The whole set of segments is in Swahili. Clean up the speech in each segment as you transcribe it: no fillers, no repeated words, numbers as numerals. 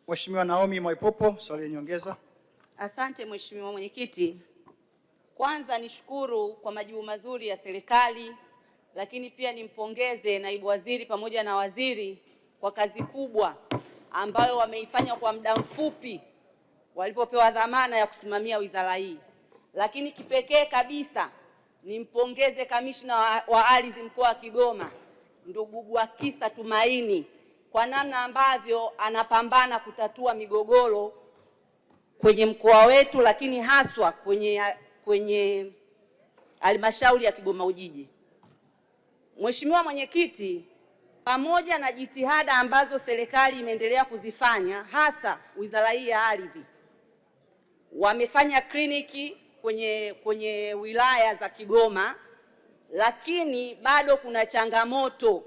Mheshimiwa Naomi Mwaipopo, swali la nyongeza. Asante Mheshimiwa Mwenyekiti. Kwanza nishukuru kwa majibu mazuri ya serikali, lakini pia nimpongeze naibu waziri pamoja na waziri kwa kazi kubwa ambayo wameifanya kwa muda mfupi walipopewa dhamana ya kusimamia wizara hii. Lakini kipekee kabisa nimpongeze kamishna wa ardhi mkoa wa Kigoma, ndugu Gwakisa Tumaini, kwa namna ambavyo anapambana kutatua migogoro kwenye mkoa wetu, lakini haswa kwenye halmashauri ya Kigoma Ujiji. Mheshimiwa Mwenyekiti, pamoja na jitihada ambazo serikali imeendelea kuzifanya, hasa wizara hii ya ardhi, wamefanya kliniki kwenye wilaya za Kigoma, lakini bado kuna changamoto.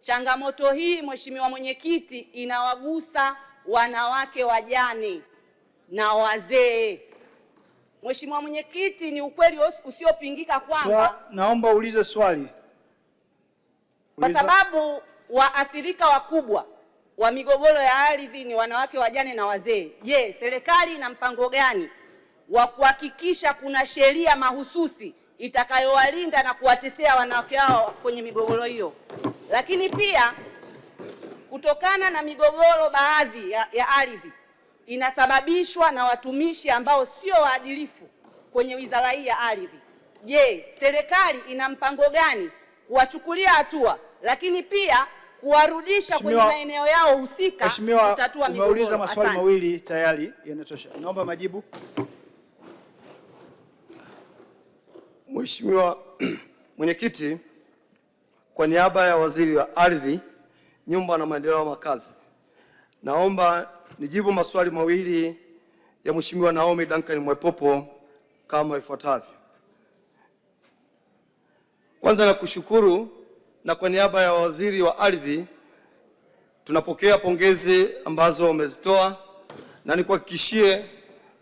Changamoto hii Mheshimiwa Mwenyekiti inawagusa wanawake wajane na wazee. Mheshimiwa Mwenyekiti, ni ukweli usiopingika kwamba naomba uulize swali. Kwa sababu waathirika wakubwa wa migogoro ya ardhi ni wanawake wajane na wazee. Je, serikali ina mpango gani wa kuhakikisha kuna sheria mahususi itakayowalinda na kuwatetea wanawake hao kwenye migogoro hiyo? Lakini pia kutokana na migogoro baadhi ya ardhi inasababishwa na watumishi ambao sio waadilifu kwenye wizara hii ya ardhi. Je, serikali ina mpango gani kuwachukulia hatua, lakini pia kuwarudisha kwenye maeneo yao husika kutatua migogoro? Umeuliza maswali mawili tayari, yanatosha. Naomba majibu. Mheshimiwa Mwenyekiti, kwa niaba ya Waziri wa Ardhi, Nyumba na Maendeleo ya Makazi, naomba nijibu maswali mawili ya Mheshimiwa Naomi Duncan Mwaipopo kama ifuatavyo. Kwanza nakushukuru, na kwa niaba ya Waziri wa Ardhi tunapokea pongezi ambazo umezitoa, na nikuhakikishie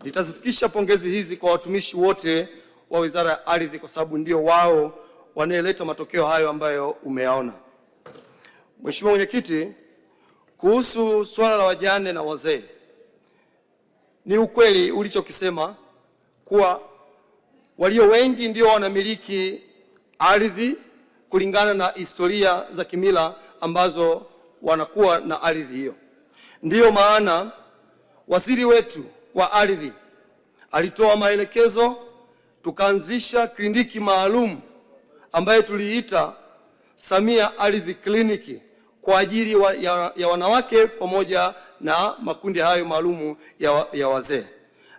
nitazifikisha pongezi hizi kwa watumishi wote wa Wizara ya Ardhi, kwa sababu ndio wao wanaeleta matokeo hayo ambayo umeyaona. Mheshimiwa Mwenyekiti, kuhusu swala la wajane na wazee, ni ukweli ulichokisema kuwa walio wengi ndio wanamiliki ardhi kulingana na historia za kimila ambazo wanakuwa na ardhi hiyo. Ndiyo maana waziri wetu wa ardhi alitoa maelekezo, tukaanzisha kliniki maalum ambayo tuliita Samia Ardhi Kliniki kwa ajili ya wanawake pamoja na makundi hayo maalumu ya wazee.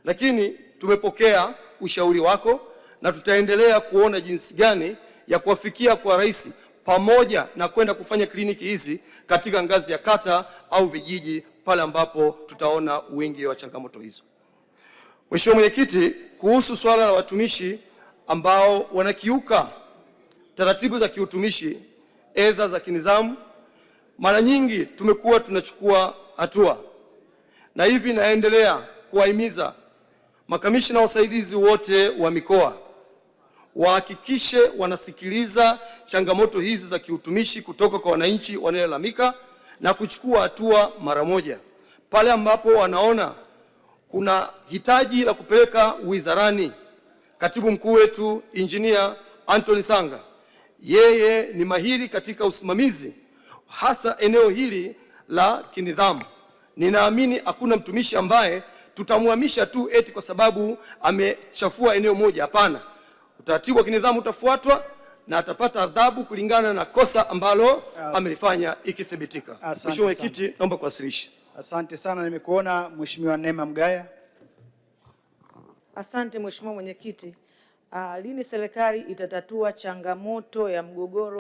Lakini tumepokea ushauri wako na tutaendelea kuona jinsi gani ya kuwafikia kwa rais, pamoja na kwenda kufanya kliniki hizi katika ngazi ya kata au vijiji pale ambapo tutaona wingi wa changamoto hizo. Mheshimiwa Mwenyekiti, kuhusu swala la watumishi ambao wanakiuka taratibu za kiutumishi aidha za kinizamu, mara nyingi tumekuwa tunachukua hatua, na hivi naendelea kuwahimiza makamishna wasaidizi wote wa mikoa wahakikishe wanasikiliza changamoto hizi za kiutumishi kutoka kwa wananchi wanaolalamika na kuchukua hatua mara moja. Pale ambapo wanaona kuna hitaji la kupeleka wizarani, katibu mkuu wetu Engineer Anthony Sanga, yeye ni mahiri katika usimamizi hasa eneo hili la kinidhamu. Ninaamini hakuna mtumishi ambaye tutamhamisha tu eti kwa sababu amechafua eneo moja. Hapana, utaratibu wa kinidhamu utafuatwa na atapata adhabu kulingana na kosa ambalo amelifanya ikithibitika. Mheshimiwa Mwenyekiti, naomba kuwasilisha. Asante sana, nimekuona. Mheshimiwa Neema Mgaya. Asante Mheshimiwa Mwenyekiti. Lini serikali itatatua changamoto ya mgogoro